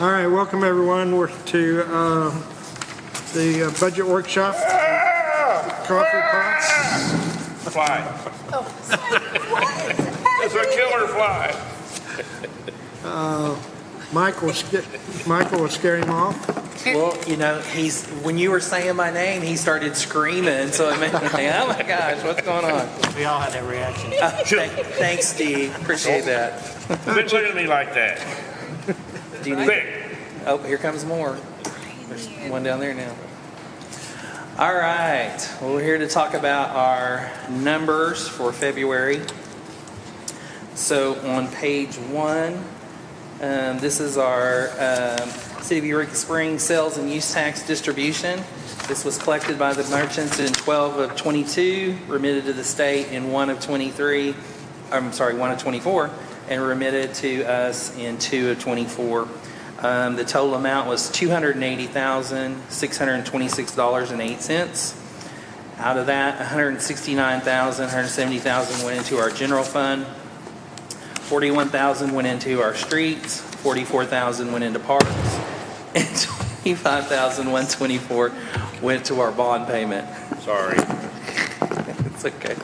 All right, welcome everyone. We're to the budget workshop. Coffee pots. Fly. Oh, sorry. What? It's a killer fly. Michael will scare him off. Well, you know, when you were saying my name, he started screaming, so it made me think, oh my gosh, what's going on? We all had that reaction. Thanks, Steve. Appreciate that. Quit looking at me like that. Do you need? Quick. Oh, here comes more. There's one down there now. All right. Well, we're here to talk about our numbers for February. So on page 1, this is our City of Eureka Springs sales and use tax distribution. This was collected by the merchants in 12 of 22, remitted to the state in 1 of 24, and remitted to us in 2 of 24. The total amount was $280,626.08. Out of that, $169,000, $170,000 went into our general fund. $41,000 went into our streets. $44,000 went into parks, and $25,124 went to our bond payment. Sorry. It's okay.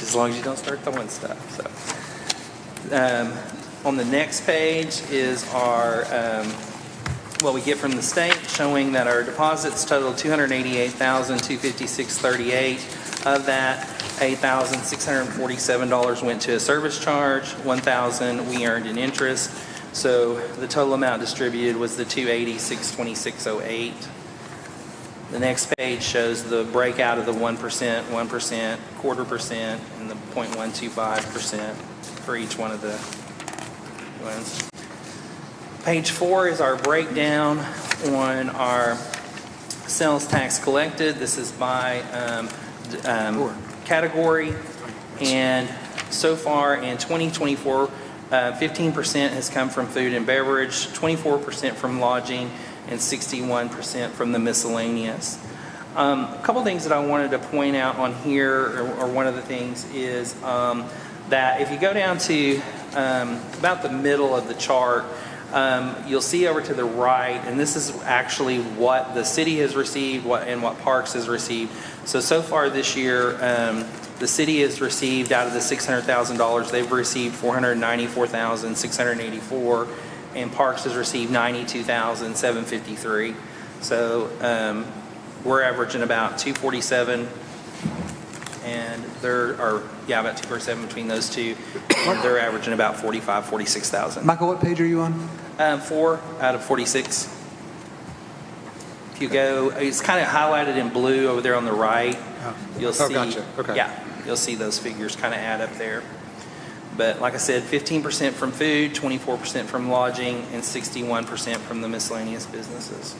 As long as you don't start throwing stuff. So, on the next page is our what we get from the state, showing that our deposits total $288,256.38. Of that, $8,647 went to a service charge. $1,000 we earned in interest. So the total amount distributed was the $286,626.08. The next page shows the breakout of the 1%, 1%, quarter percent, and the 0.125% for each one of the ones. Page 4 is our breakdown on our sales tax collected. This is by category, and so far in 2024, 15% has come from food and beverage, 24% from lodging, and 61% from the miscellaneous. A couple things that I wanted to point out on here, or one of the things is that if you go down to about the middle of the chart, you'll see over to the right, and this is actually what the city has received and what Parks has received. So far this year, the city has received out of the $600,000, they've received $494,684, and Parks has received $92,753. So we're averaging about $247, and about $247 between those two. And they're averaging about $46,000. Michael, what page are you on? 4 out of 46. If you go, it's kind of highlighted in blue over there on the right. You'll see. Gotcha. Okay. Yeah, you'll see those figures kind of add up there. But like I said, 15% from food, 24% from lodging, and 61% from the miscellaneous businesses.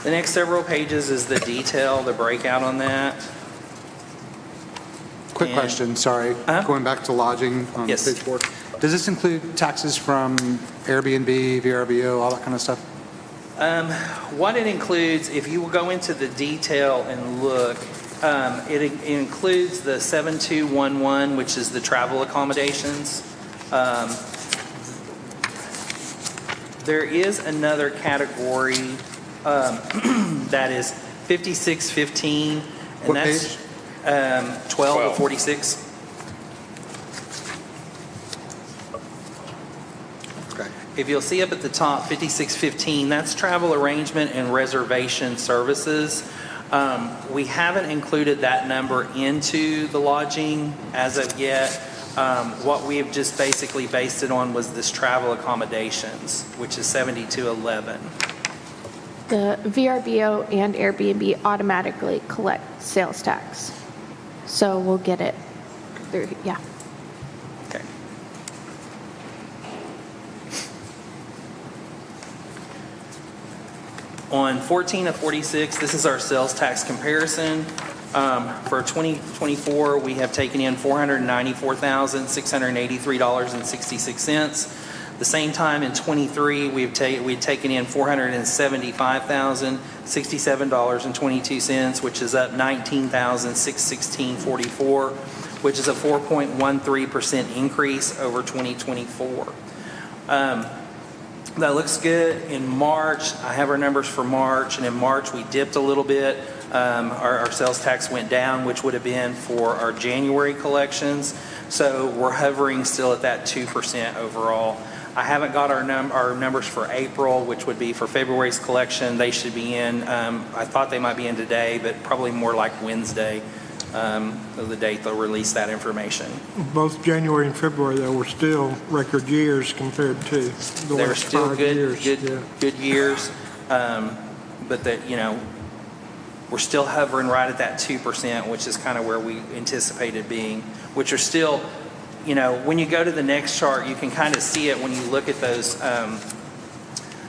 The next several pages is the detail, the breakout on that. Quick question, sorry. Going back to lodging on Yes. page 4. Does this include taxes from Airbnb, VRBO, all that kind of stuff? What it includes, if you will go into the detail and look, it includes the 7211, which is the travel accommodations. There is another category that is 5615, and what that's page? 12 of 46. Okay. If you'll see up at the top, 5615, that's travel arrangement and reservation services. We haven't included that number into the lodging as of yet. What we have just basically based it on was this travel accommodations, which is 7211. The VRBO and Airbnb automatically collect sales tax. So we'll get it through, yeah. Okay. On 14 of 46, this is our sales tax comparison. For 2024, we have taken in $494,683.66. The same time in 23, we'd taken in $475,067.22, which is up $19,616.44. which is a 4.13% increase over 2024. That looks good. In March, I have our numbers for March, and in March we dipped a little bit. Our sales tax went down, which would have been for our January collections. So we're hovering still at that 2% overall. I haven't got our numbers for April, which would be for February's collection. They should be in. I thought they might be in today, but probably more like Wednesday of the date they'll release that information. Both January and February, though, were still record years compared to the They're last still 5 good, years. Yeah. good years, but that, you know, we're still hovering right at that 2%, which is kind of where we anticipated being, which are still, you know, when you go to the next chart, you can kind of see it when you look at those,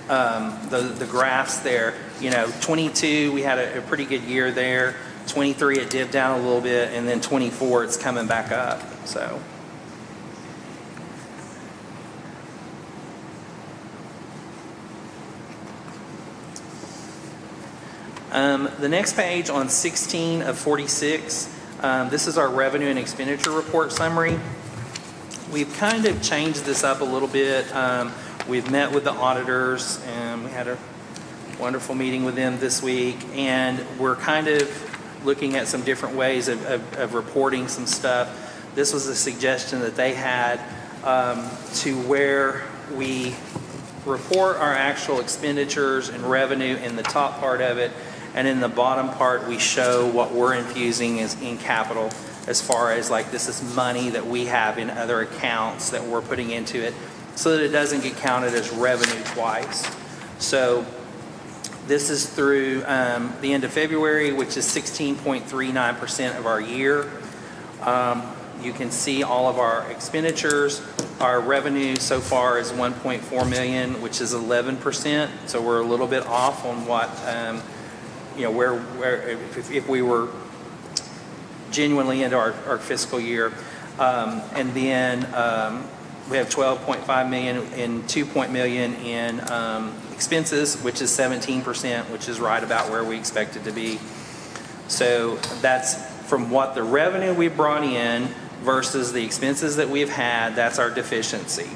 the graphs there. You know, 22, we had a pretty good year there. 23, it dipped down a little bit, and then 24, it's coming back up. So. The next page on 16 of 46, this is our revenue and expenditure report summary. We've kind of changed this up a little bit. We've met with the auditors, and we had a wonderful meeting with them this week, and we're kind of looking at some different ways of reporting some stuff. This was a suggestion that they had to where we report our actual expenditures and revenue in the top part of it, and in the bottom part we show what we're infusing as in capital, as far as like this is money that we have in other accounts that we're putting into it, so that it doesn't get counted as revenue twice. So this is through the end of February, which is 16.39% of our year. You can see all of our expenditures. Our revenue so far is $1.4 million, which is 11%. So we're a little bit off on what, you know, where if we were genuinely into our fiscal year. And then we have $12.5 million and $2 million in expenses, which is 17%, which is right about where we expect it to be. So that's from what the revenue we brought in versus the expenses that we've had. That's our deficiency.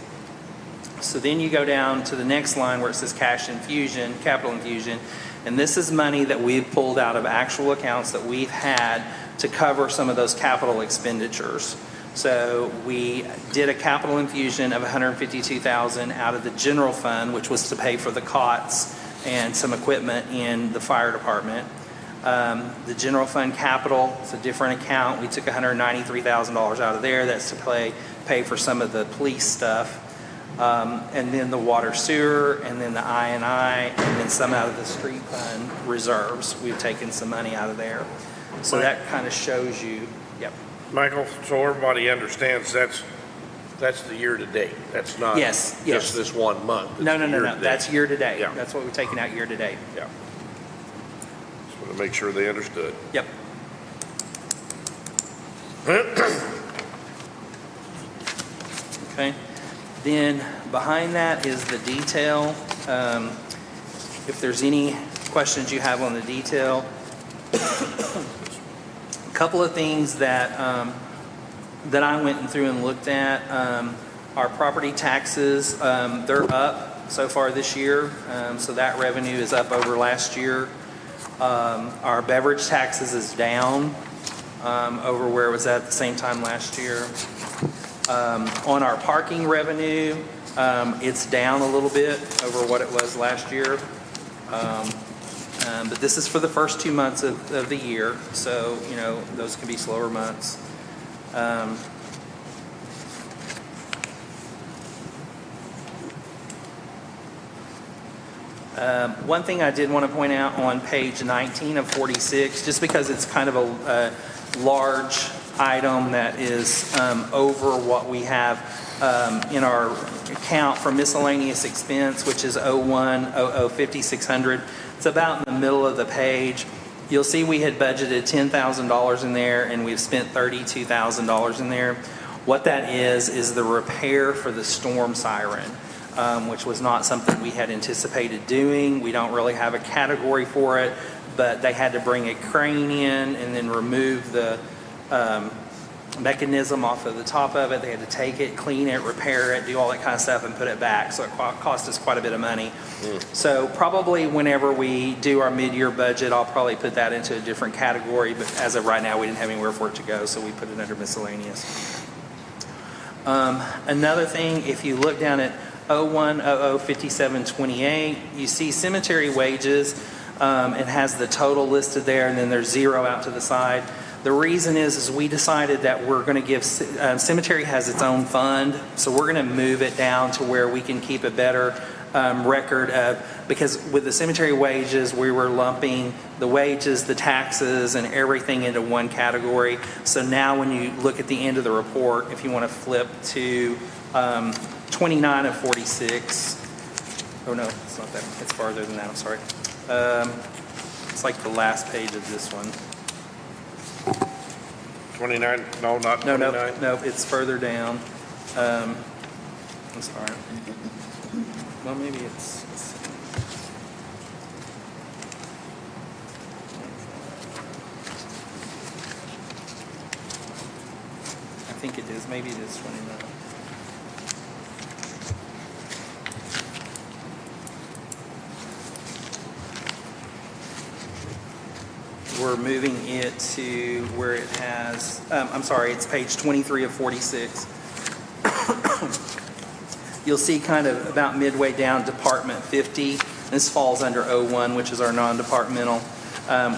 So then you go down to the next line where it says cash infusion, capital infusion, and this is money that we've pulled out of actual accounts that we've had to cover some of those capital expenditures. So we did a capital infusion of $152,000 out of the general fund, which was to pay for the cots and some equipment in the fire department. The general fund capital, it's a different account. We took $193,000 out of there. That's to pay for some of the police stuff. And then the water sewer, and then the I&I, and then some out of the street fund reserves. We've taken some money out of there. So that kind of shows you, yep. Michael, so everybody understands that's the year to date. That's not Yes. just this 1 month. It's No. year to date. That's year to date. Yeah. That's what we're taking out year to date. Yeah. Just want to make sure they understood. Yep. Okay. Then behind that is the detail. If there's any questions you have on the detail, a couple of things that that I went through and looked at. Our property taxes, they're up so far this year, so that revenue is up over last year. Our beverage taxes is down over where it was at the same time last year. On our parking revenue, it's down a little bit over what it was last year. But this is for the first 2 months of the year, so, you know, those can be slower months. One thing I did want to point out on page 19 of 46, just because it's kind of a large item that is over what we have in our account for miscellaneous expense, which is 01-00-5600. It's about in the middle of the page. You'll see we had budgeted $10,000 in there, and we've spent $32,000 in there. What that is the repair for the storm siren, which was not something we had anticipated doing. We don't really have a category for it, but they had to bring a crane in and then remove the mechanism off of the top of it. They had to take it, clean it, repair it, do all that kind of stuff, and put it back. So it cost us quite a bit of money. So probably whenever we do our mid-year budget, I'll probably put that into a different category. But as of right now, we didn't have anywhere for it to go, so we put it under miscellaneous. Another thing, if you look down at 01005728, you see cemetery wages. It has the total listed there, and then there's zero out to the side. The reason is we decided that we're going to give, cemetery has its own fund, so we're going to move it down to where we can keep a better record of, because with the cemetery wages, we were lumping the wages, the taxes, and everything into one category. So now when you look at the end of the report, if you want to flip to 29 of 46, oh no, it's not that, it's farther than that, I'm sorry. It's like the last page of this one. 29, no, not 29? No, it's further down. I'm sorry. Well, maybe it's. I think it is. Maybe it is 29. We're moving it to where it has, I'm sorry, it's page 23 of 46. You'll see kind of about midway down, Department 50. This falls under 01, which is our non-departmental.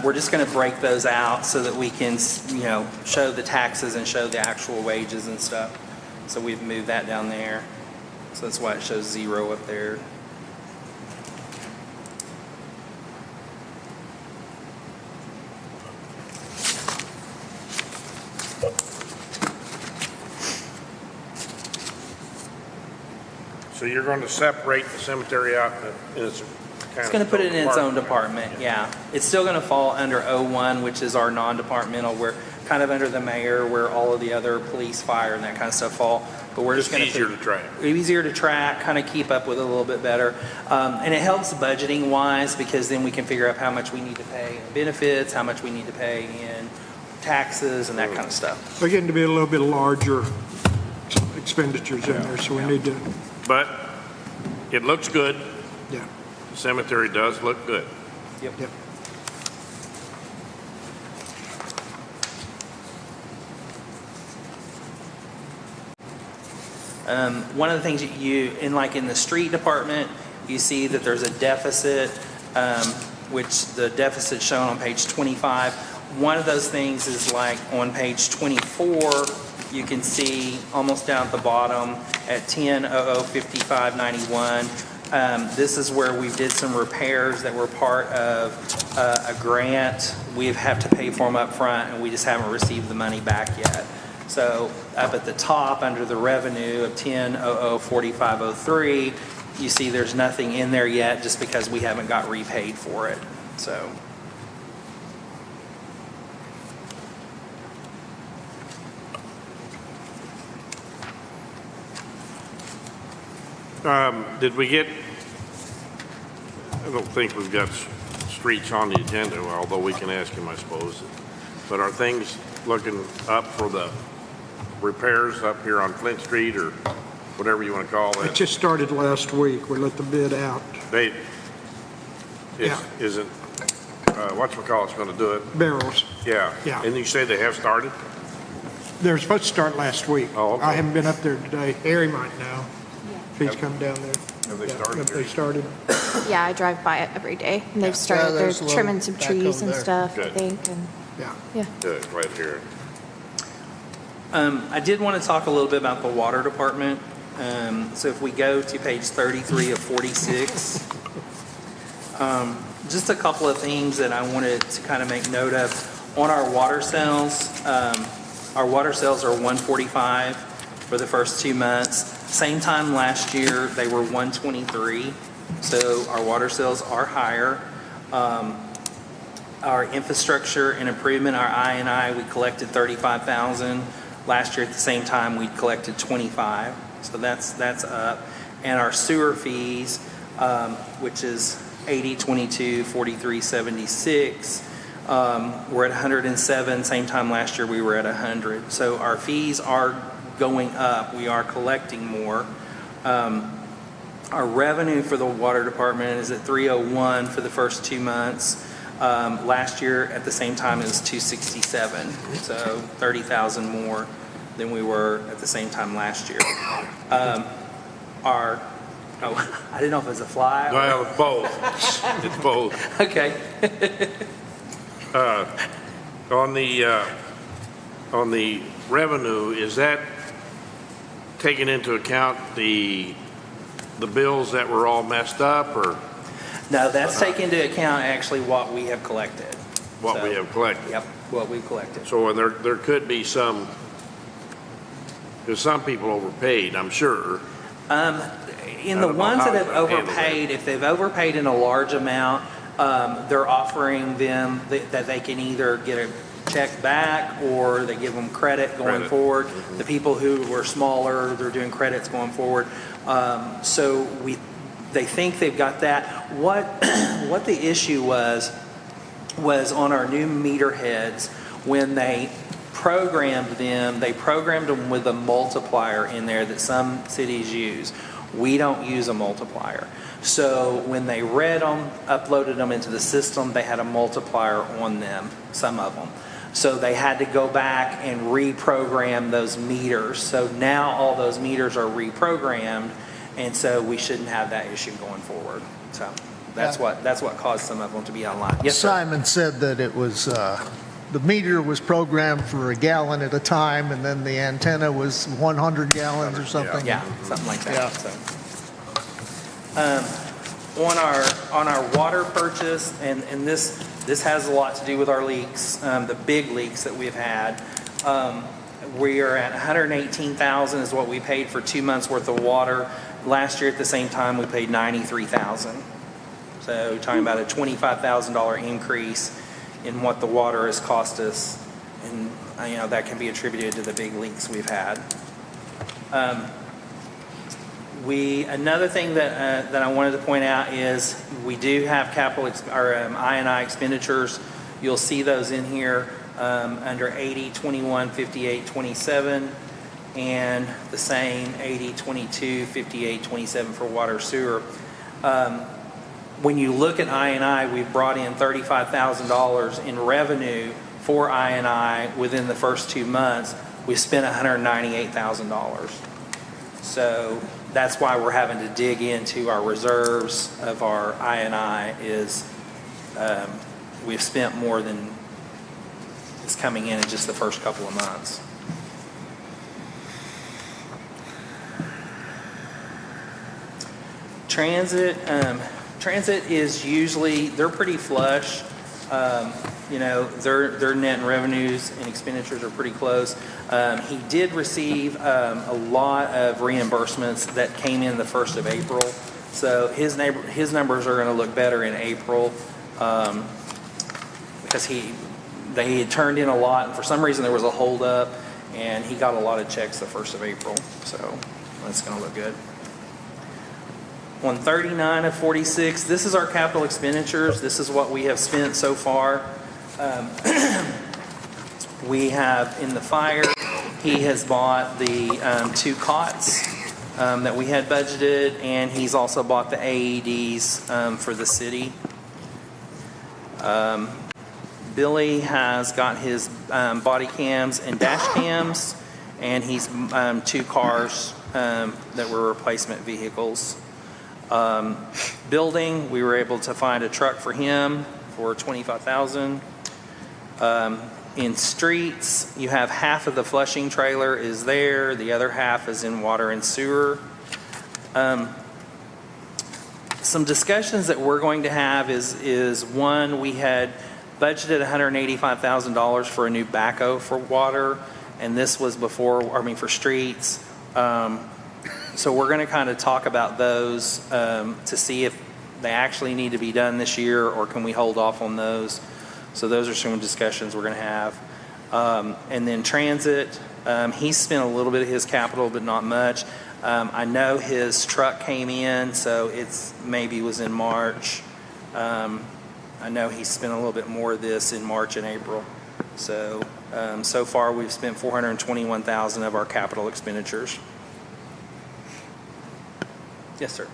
We're just going to break those out so that we can, show the taxes and show the actual wages and stuff. So we've moved that down there. So that's why it shows 0 up there. So you're going to separate the cemetery out in its kind It's going to put it in its own department, yeah. It's still going to fall under 01, which is our non-departmental. We're kind of under the mayor, where all of the other police, fire, and that kind of stuff fall. But we're just going to easier to track. Easier to track, kind of keep up with it a little bit better. And it helps budgeting-wise, because then we can figure out how much we need to pay in benefits, how much we need to pay in taxes, and that kind of stuff. We're getting to be a little bit larger expenditures in there, so we need to, But it looks good. yeah. The cemetery does look good. Yep. Yep. One of the things that in the street department, you see that there's a deficit, which the deficit shown on page 25. One of those things is like on page 24, you can see almost down at the bottom at 10/00/5591. This is where we did some repairs that were part of a grant. We have to pay for them up front, and we just haven't received the money back yet. So up at the top, under the revenue of 10/00/4503, you see there's nothing in there yet, just because we haven't got repaid for it. So. Did we get, I don't think we've got streets on the agenda, although we can ask him, I suppose. But are things looking up for the repairs up here on Flint Street, or whatever you want to call It it? just started last week. We let the bid out. Yeah. Isn't, whatchamacallit's going to do it? Barrels. Yeah. Yeah. And you say they have started? They were supposed to start last week. Oh, okay. I haven't been up there today. Harry might know if he's come down there. Have they Yeah, started if there? they started. Yeah, I drive by it every day, and they've started, they're there's a little trimming some trees backhoe and there. stuff, I Good. think, and, Yeah. yeah. Good, right here. I did want to talk a little bit about the water department. So if we go to page 33 of 46, just a couple of things that I wanted to kind of make note of. On our water sales are 145 for the first 2 months. Same time last year, they were 123. So our water sales are higher. Our infrastructure and improvement, our I&I, we collected 35,000. Last year at the same time, we collected 25. So that's up. And our sewer fees, which is 80, 22, 43, 76. We're at 107. Same time last year, we were at 100. So our fees are going up. We are collecting more. Our revenue for the water department is at 301 for the first 2 months. Last year at the same time it was 267, so 30,000 more than we were at the same time last year. I didn't know if it was a fly. Well, it's both. It's both. Okay. On the revenue, is that taking into account the bills that were all messed up, or No, that's taking into account actually what we have collected. what we have collected? Yep, what we've collected. So there could be some, because some people overpaid, I'm sure. In I the don't know ones how that have you're gonna handle overpaid, if they've overpaid in a large amount, they're offering them that they can either get a check back or they give them credit going Credit. forward. The people who were smaller, they're doing credits going forward. So they think they've got that. What the issue was on our new meter heads, when they programmed them with a multiplier in there that some cities use. We don't use a multiplier. So when they read them, uploaded them into the system, they had a multiplier on them, some of them. So they had to go back and reprogram those meters. So now all those meters are reprogrammed, and so we shouldn't have that issue going forward. So that's what caused some of them to be online. Yes, sir. Simon said that it was, the meter was programmed for a gallon at a time, and then the antenna was 100 gallons or something. Yeah, something like that. Yeah. So, on our water purchase, and this has a lot to do with our leaks, the big leaks that we've had. We are at $118,000 is what we paid for 2 months worth of water. Last year at the same time we paid $93,000. So talking about a $25,000 increase in what the water has cost us, and that can be attributed to the big leaks we've had. Another thing that I wanted to point out is we do have I&I expenditures. You'll see those in here under 80, 21, 58, 27, and the same 80, 22, 58, 27 for water sewer. When you look at I&I, we've brought in $35,000 in revenue for I&I within the first 2 months. We spent $198,000. So that's why we're having to dig into our reserves of our I&I is we've spent more than is coming in just the first couple of months. Transit is usually, they're pretty flush. Their net revenues and expenditures are pretty close. He did receive a lot of reimbursements that came in the 1st of April. So his numbers are going to look better in April because they had turned in a lot, and for some reason there was a holdup, and he got a lot of checks the 1st of April. So that's going to look good. On 39 of 46, this is our capital expenditures. This is what we have spent so far. We have in the fire, he has bought the 2 cots that we had budgeted, and he's also bought the AEDs for the city. Billy has got his body cams and dash cams, and he's 2 cars that were replacement vehicles. Building, we were able to find a truck for him for $25,000. In streets, you have half of the flushing trailer is there, the other half is in water and sewer. Some discussions that we're going to have is one, we had budgeted $185,000 for a new backhoe for water, and this was for streets. So we're going to kind of talk about those to see if they actually need to be done this year or can we hold off on those. So those are some discussions we're going to have. And then transit, he spent a little bit of his capital, but not much. I know his truck came in, so maybe was in March. I know he spent a little bit more of this in March and April. So, so far we've spent $421,000 of our capital expenditures. Yes, sir.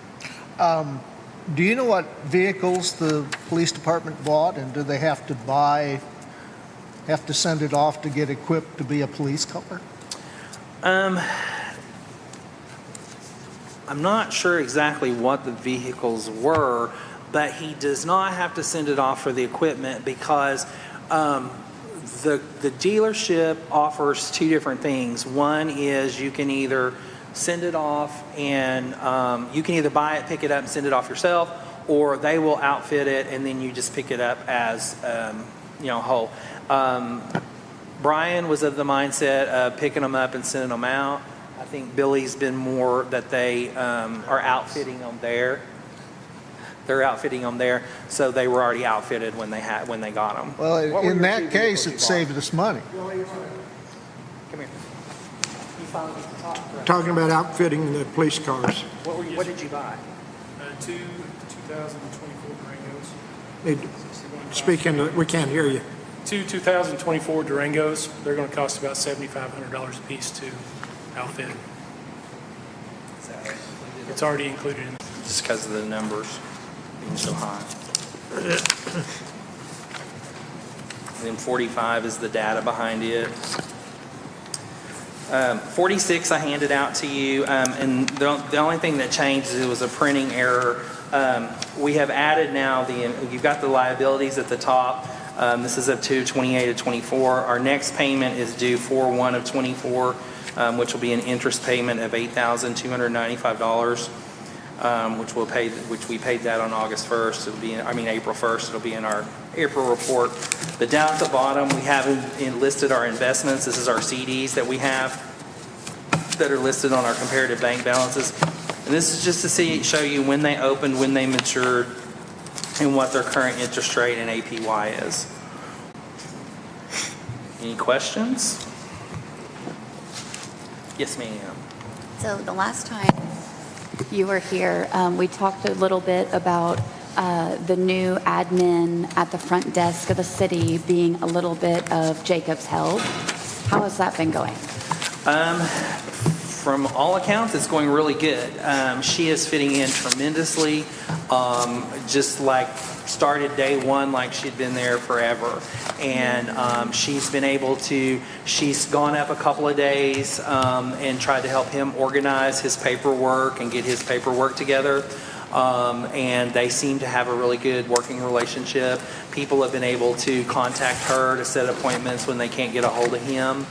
Do you know what vehicles the police department bought, and do they have to send it off to get equipped to be a police car? I'm not sure exactly what the vehicles were, but he does not have to send it off for the equipment because the dealership offers two different things. One is you can either send it off and you can either buy it, pick it up, and send it off yourself, or they will outfit it and then you just pick it up as whole. Brian was of the mindset of picking them up and sending them out. I think Billy's been more that they are outfitting them there. They're outfitting them there, so they were already outfitted when they got them. Well, in that case, it saved us money. Come here. You finally get to talk. Right? Talking about outfitting the police cars. What did you buy? Two 2024 Durangos. We can't hear you. Two 2024 Durangos. They're going to cost about $7,500 a piece to outfit. It's already included in. Just because of the numbers being so high. Then 45 is the data behind it. 46 I handed out to you, and the only thing that changed is it was a printing error. We have added now you've got the liabilities at the top. This is up to 28 of 24. Our next payment is due 4/1 of 24, which will be an interest payment of $8,295. Which we paid that on August 1st. April 1st. It'll be in our April report. But down at the bottom, we have listed our investments. This is our CDs that we have that are listed on our comparative bank balances. And this is just to show you when they opened, when they matured, and what their current interest rate and APY is. Any questions? Yes, ma'am. So the last time you were here, we talked a little bit about the new admin at the front desk of the city being a little bit of Jacob's help. How has that been going? From all accounts, it's going really good. She is fitting in tremendously, just like started day one like she'd been there forever. And she's gone up a couple of days and tried to help him organize his paperwork and get his paperwork together. And they seem to have a really good working relationship. People have been able to contact her to set appointments when they can't get a hold of him.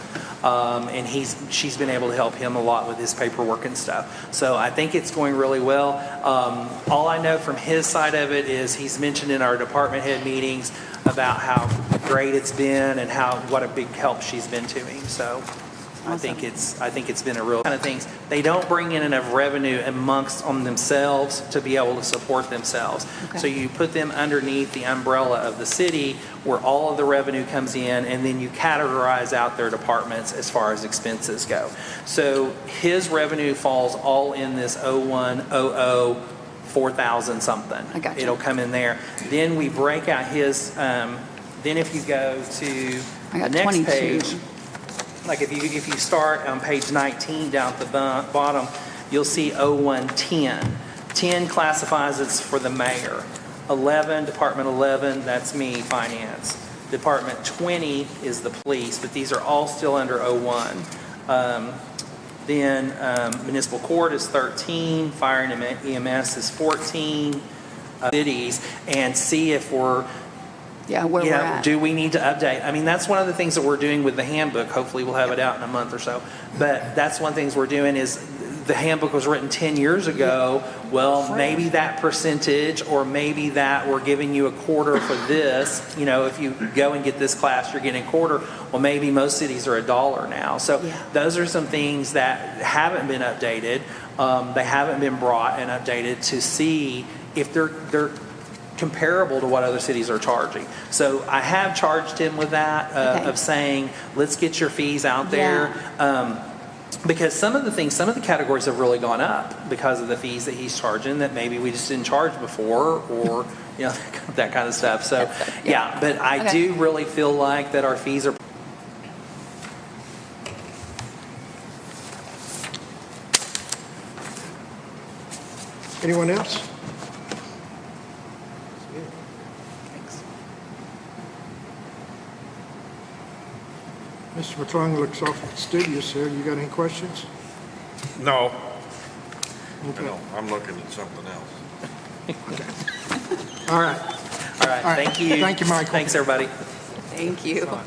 And she's been able to help him a lot with his paperwork and stuff. So I think it's going really well. All I know from his side of it is he's mentioned in our department head meetings about how great it's been and what a big help she's been to him. So awesome. I think it's been a real kind of things. They don't bring in enough revenue on themselves to be able to support themselves. Okay. So you put them underneath the umbrella of the city where all of the revenue comes in, and then you categorize out their departments as far as expenses go. So his revenue falls all in this 0100 4,000 something. I got you. It'll come in there. Then we break out his. Then if you go to the next 22. page. Like if you start on page 19 down at the bottom, you'll see 0110. 10 classifies as for the mayor. 11, Department 11, that's me, finance. Department 20 is the police, but these are all still under 01. Then municipal court is 13, fire and EMS is 14, cities, and see if we're we're at. Do we need to update? I mean, that's one of the things that we're doing with the handbook. Hopefully we'll have it out in a month or so. But that's one of the things we're doing is the handbook was written 10 years ago. Well, maybe that percentage, or maybe that we're giving you a quarter for this. If you go and get this class, you're getting a quarter. Well, maybe most cities are $1 now. So those are some things that haven't been updated. They haven't been brought and updated to see if they're comparable to what other cities are charging. So I have charged him with that of saying, let's get your fees out there. Because some of the categories have really gone up because of the fees that he's charging that maybe we just didn't charge before, or you know, that kind of stuff. So, Yeah. yeah, but I Okay. do really feel like that our fees are Anyone else? Mr. McClung looks awful studious here. You got any questions? No, Okay. no, I'm looking at something else. All right. all right. Thank you. Thank you, Michael. Thanks, everybody. Thank you. All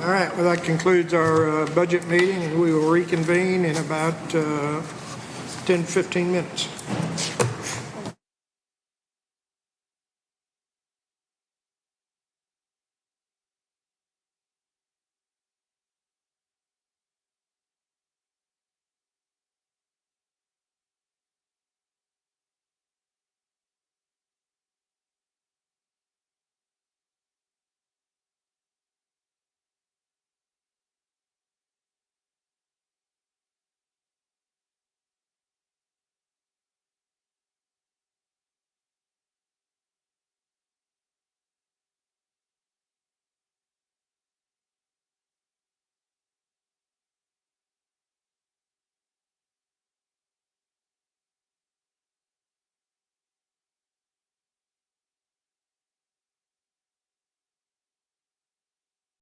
right, well, that concludes our budget meeting, and we will reconvene in about 10, 15 minutes.